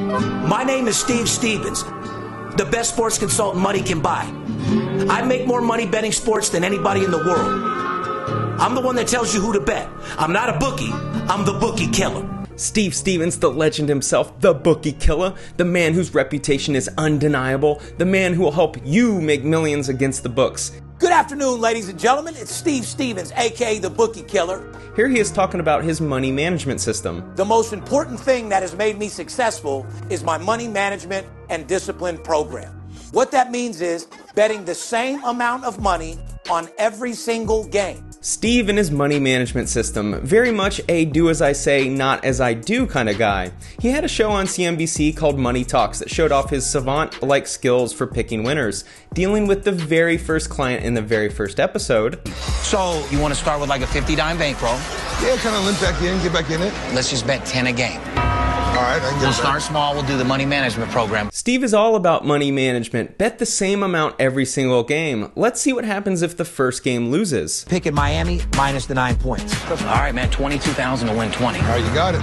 My name is Steve Stevens, the best sports consultant money can buy. I make more money betting sports than anybody in the world. I'm the one that tells you who to bet. I'm not a bookie, I'm the Bookie Killer. Steve Stevens, the legend himself, the Bookie Killa, the man whose reputation is undeniable, the man who will help you make millions against the books. Good afternoon, ladies and gentlemen. It's Steve Stevens, aka the Bookie Killer. Here he is talking about his money management system. The most important thing that has made me successful is my money management and discipline program. What that means is betting the same amount of money on every single game. Steve and his money management system, very much a do as I say, not as I do kind of guy. He had a show on CNBC called Money Talks that showed off his savant-like skills for picking winners, dealing with the very first client in the very first episode. So, you want to start with like a 50-dime bankroll? Yeah, kind of limp back in, get back in it. Let's just bet 10 a game. All right, I can get We'll start small, we'll do the money management program. Steve is all about money management. Bet the same amount every single game. Let's see what happens if the first game loses. Picking Miami minus the 9 points. All right, man, 22,000 to win 20. All right, you got it.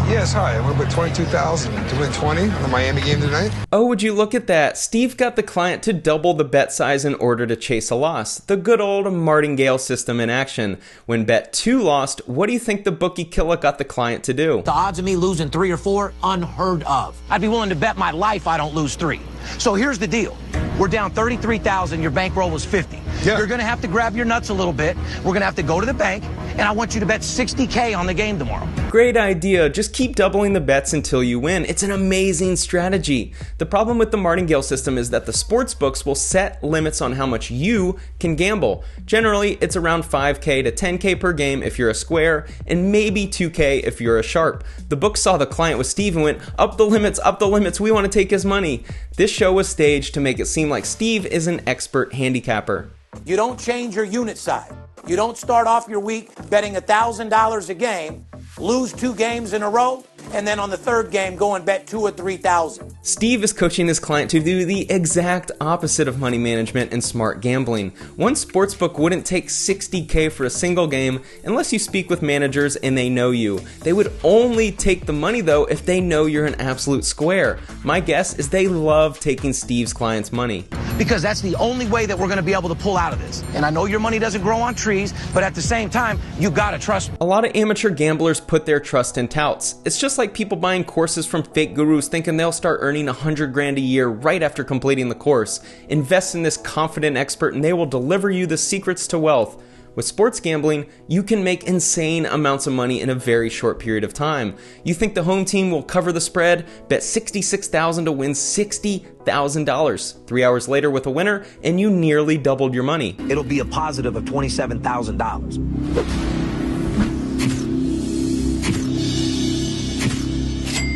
Yes, hi. I'm going to bet 22,000 to win 20 on the Miami game tonight. Oh, would you look at that? Steve got the client to double the bet size in order to chase a loss. The good old Martingale System in action. When bet 2 lost, what do you think the Bookie Killa got the client to do? The odds of me losing 3 or 4, unheard of. I'd be willing to bet my life I don't lose 3. So here's the deal. We're down 33,000, your bankroll was 50. Yeah. You're gonna have to grab your nuts a little bit. We're gonna have to go to the bank, and I want you to bet 60K on the game tomorrow. Great idea. Just keep doubling the bets until you win. It's an amazing strategy. The problem with the Martingale system is that the sportsbooks will set limits on how much you can gamble. Generally, it's around 5K to 10K per game if you're a square, and maybe 2K if you're a sharp. The book saw the client with Steve and went, up the limits, we want to take his money. This show was staged to make it seem like Steve is an expert handicapper. You don't change your unit size. You don't start off your week betting $1,000 a game, lose 2 games in a row, and then on the third game go and bet 2 or 3,000. Steve is coaching his client to do the exact opposite of money management and smart gambling. One sportsbook wouldn't take 60K for a single game unless you speak with managers and they know you. They would only take the money though if they know you're an absolute square. My guess is they love taking Steve's clients' money. Because that's the only way that we're gonna be able to pull out of this. And I know your money doesn't grow on trees, but at the same time, you gotta trust me. A lot of amateur gamblers put their trust in touts. It's just like people buying courses from fake gurus thinking they'll start earning $100 grand a year right after completing the course. Invest in this confident expert and they will deliver you the secrets to wealth. With sports gambling, you can make insane amounts of money in a very short period of time. You think the home team will cover the spread? Bet $66,000 to win $60,000. 3 hours later with a winner, and you nearly doubled your money. It'll be a positive of $27,000.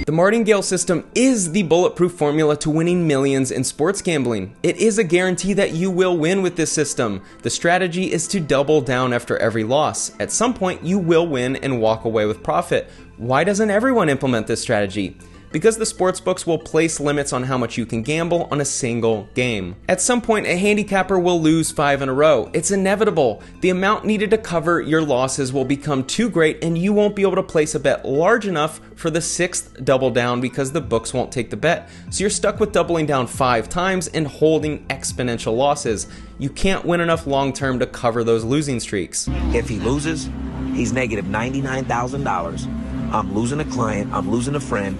The Martingale system is the bulletproof formula to winning millions in sports gambling. It is a guarantee that you will win with this system. The strategy is to double down after every loss. At some point, you will win and walk away with profit. Why doesn't everyone implement this strategy? Because the sportsbooks will place limits on how much you can gamble on a single game. At some point, a handicapper will lose 5 in a row. It's inevitable. The amount needed to cover your losses will become too great and you won't be able to place a bet large enough for the 6th double down because the books won't take the bet. So you're stuck with doubling down 5 times and holding exponential losses. You can't win enough long term to cover those losing streaks. If he loses, he's negative $99,000. I'm losing a client, I'm losing a friend,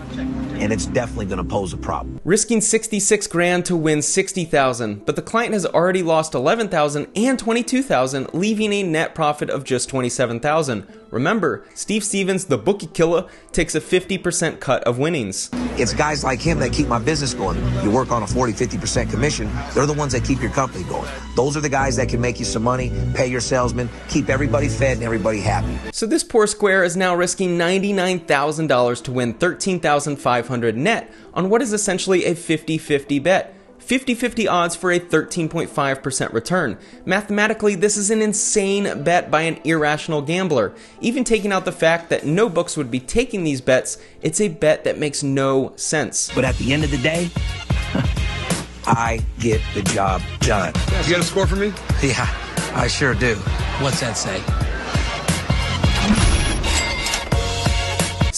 and it's definitely going to pose a problem. Risking 66 grand to win 60,000, but the client has already lost 11,000 and 22,000, leaving a net profit of just 27,000. Remember, Steve Stevens, the Bookie Killa, takes a 50% cut of winnings. It's guys like him that keep my business going. You work on a 40-50% commission. They're the ones that keep your company going. Those are the guys that can make you some money, pay your salesmen, keep everybody fed and everybody happy. So this poor square is now risking $99,000 to win $13,500 net on what is essentially a 50-50 bet. 50-50 odds for a 13.5% return. Mathematically, this is an insane bet by an irrational gambler. Even taking out the fact that no books would be taking these bets, it's a bet that makes no sense. But at the end of the day, I get the job done. You got a score for me? Yeah, I sure do. What's that say?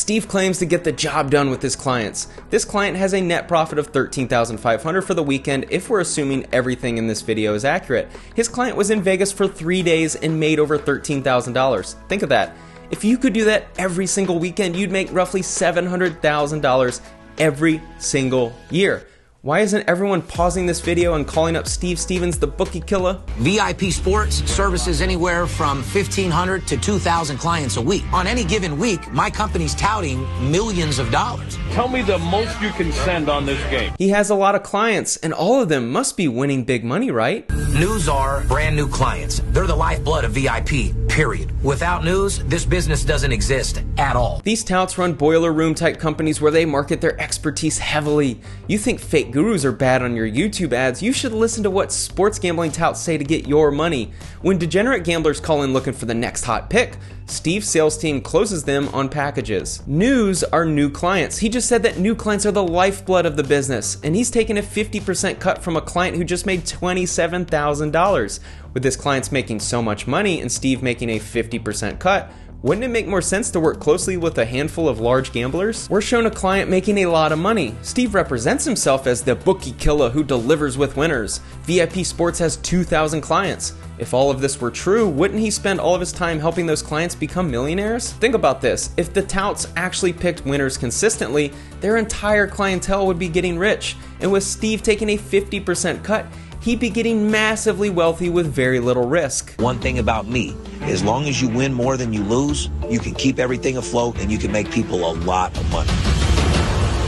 Steve claims to get the job done with his clients. This client has a net profit of $13,500 for the weekend if we're assuming everything in this video is accurate. His client was in Vegas for 3 days and made over $13,000. Think of that. If you could do that every single weekend, you'd make roughly $700,000 every single year. Why isn't everyone pausing this video and calling up Steve Stevens, the Bookie Killa? VIP Sports services anywhere from 1,500 to 2,000 clients a week. On any given week, my company's touting millions of dollars. Tell me the most you can send on this game. He has a lot of clients, and all of them must be winning big money, right? News are brand new clients. They're the lifeblood of VIP, period. Without news, this business doesn't exist at all. These touts run boiler room type companies where they market their expertise heavily. You think fake gurus are bad on your YouTube ads, you should listen to what sports gambling touts say to get your money. When degenerate gamblers call in looking for the next hot pick, Steve's sales team closes them on packages. News are new clients. He just said that new clients are the lifeblood of the business, and he's taken a 50% cut from a client who just made $27,000. With his clients making so much money and Steve making a 50% cut, wouldn't it make more sense to work closely with a handful of large gamblers? We're shown a client making a lot of money. Steve represents himself as the Bookie Killa who delivers with winners. VIP Sports has 2,000 clients. If all of this were true, wouldn't he spend all of his time helping those clients become millionaires? Think about this. If the touts actually picked winners consistently, their entire clientele would be getting rich. And with Steve taking a 50% cut, he'd be getting massively wealthy with very little risk. One thing about me, as long as you win more than you lose, you can keep everything afloat and you can make people a lot of money.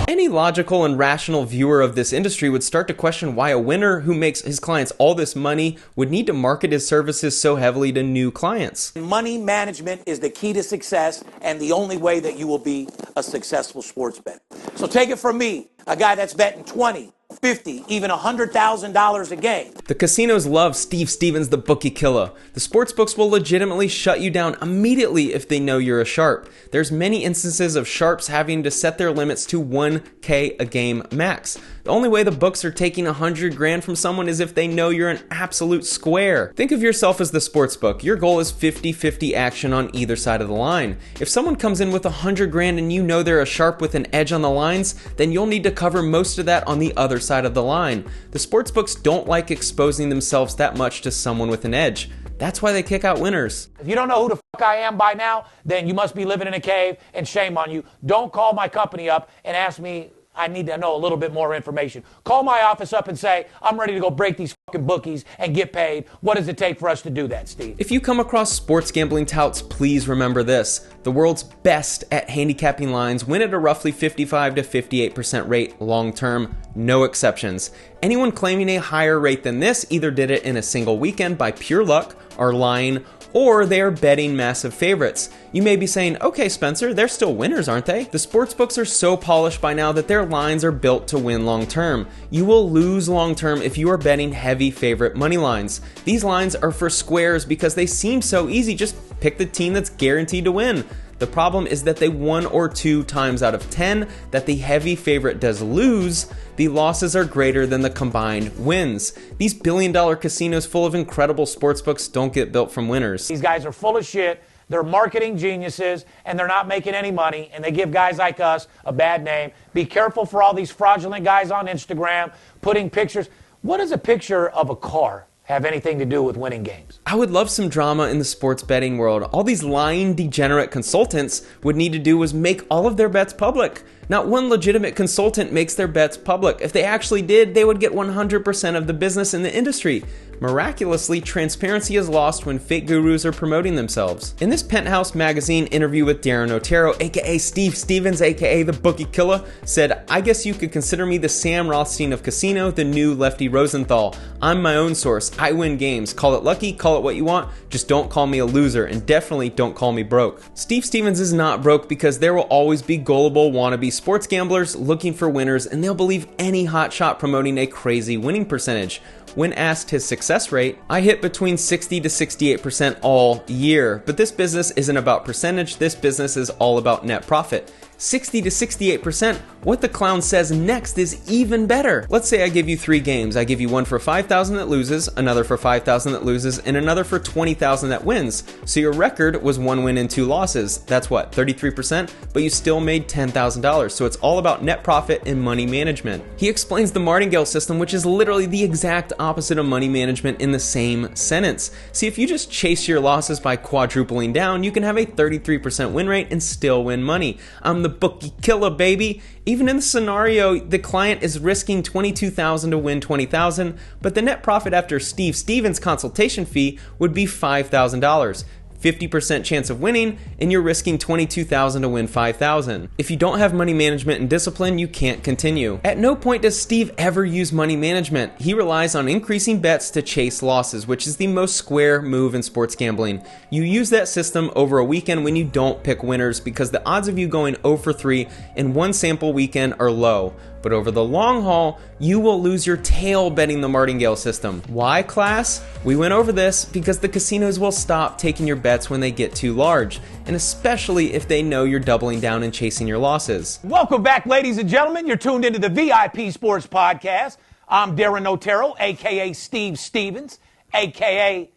Any logical and rational viewer of this industry would start to question why a winner who makes his clients all this money would need to market his services so heavily to new clients. Money management is the key to success and the only way that you will be a successful sports bet. So take it from me, a guy that's betting 20, 50, even $100,000 a game. The casinos love Steve Stevens, the Bookie Killa. The sportsbooks will legitimately shut you down immediately if they know you're a sharp. There's many instances of sharps having to set their limits to $1K a game max. The only way the books are taking $100 grand from someone is if they know you're an absolute square. Think of yourself as the sportsbook. Your goal is 50-50 action on either side of the line. If someone comes in with $100 grand and you know they're a sharp with an edge on the lines, then you'll need to cover most of that on the other side of the line. The sportsbooks don't like exposing themselves that much to someone with an edge. That's why they kick out winners. If you don't know who the fuck I am by now, then you must be living in a cave, and shame on you. Don't call my company up and ask me. I need to know a little bit more information. Call my office up and say, I'm ready to go break these fucking bookies and get paid. What does it take for us to do that, Steve? If you come across sports gambling touts, please remember this. The world's best at handicapping lines win at a roughly 55 to 58% rate long term, no exceptions. Anyone claiming a higher rate than this either did it in a single weekend by pure luck, are lying, or they are betting massive favorites. You may be saying, okay Spencer, they're still winners, aren't they? The sportsbooks are so polished by now that their lines are built to win long term. You will lose long term if you are betting heavy favorite money lines. These lines are for squares because they seem so easy, just pick the team that's guaranteed to win. The problem is that they 1 or 2 times out of 10 that the heavy favorite does lose, the losses are greater than the combined wins. These billion-dollar casinos full of incredible sportsbooks don't get built from winners. These guys are full of shit. They're marketing geniuses, and they're not making any money, and they give guys like us a bad name. Be careful for all these fraudulent guys on Instagram putting pictures. What does a picture of a car have anything to do with winning games? I would love some drama in the sports betting world. All these lying degenerate consultants would need to do was make all of their bets public. Not one legitimate consultant makes their bets public. If they actually did, they would get 100% of the business in the industry. Miraculously, transparency is lost when fake gurus are promoting themselves. In this Penthouse magazine interview with Darin Notaro, aka Steve Stevens, aka the Bookie Killa, said, I guess you could consider me the Sam Rothstein of casino, the new Lefty Rosenthal. I'm my own source. I win games. Call it lucky, call it what you want, just don't call me a loser, and definitely don't call me broke. Steve Stevens is not broke because there will always be gullible wannabe sports gamblers looking for winners, and they'll believe any hotshot promoting a crazy winning percentage. When asked his success rate, I hit between 60 to 68% all year. But this business isn't about percentage, this business is all about net profit. 60 to 68%, what the clown says next is even better. Let's say I give you 3 games. I give you one for 5,000 that loses, another for 5,000 that loses, and another for 20,000 that wins. So your record was 1 win and 2 losses. That's what, 33%? But you still made $10,000. So it's all about net profit and money management. He explains the Martingale system, which is literally the exact opposite of money management in the same sentence. See, if you just chase your losses by quadrupling down, you can have a 33% win rate and still win money. I'm the Bookie Killa, baby. Even in the scenario, the client is risking $22,000 to win $20,000, but the net profit after Steve Stevens' consultation fee would be $5,000. 50% chance of winning, and you're risking $22,000 to win $5,000. If you don't have money management and discipline, you can't continue. At no point does Steve ever use money management. He relies on increasing bets to chase losses, which is the most square move in sports gambling. You use that system over a weekend when you don't pick winners because the odds of you going 0 for 3 in one sample weekend are low. But over the long haul, you will lose your tail betting the Martingale system. Why, class? We went over this because the casinos will stop taking your bets when they get too large, and especially if they know you're doubling down and chasing your losses. Welcome back, ladies and gentlemen. You're tuned into the VIP Sports Podcast. I'm Darin Notaro, a.k.a. Steve Stevens, a.k.a.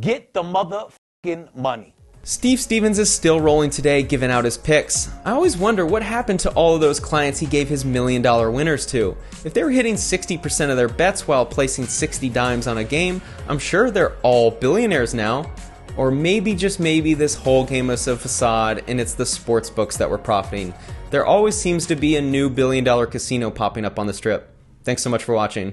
Get the motherfucking money. Steve Stevens is still rolling today, giving out his picks. I always wonder what happened to all of those clients he gave his $1 million winners to. If they were hitting 60% of their bets while placing 60 dimes on a game, I'm sure they're all billionaires now. Or maybe, just maybe, this whole game is a facade and it's the sportsbooks that were profiting. There always seems to be a new $1 billion casino popping up on the strip. Thanks so much for watching.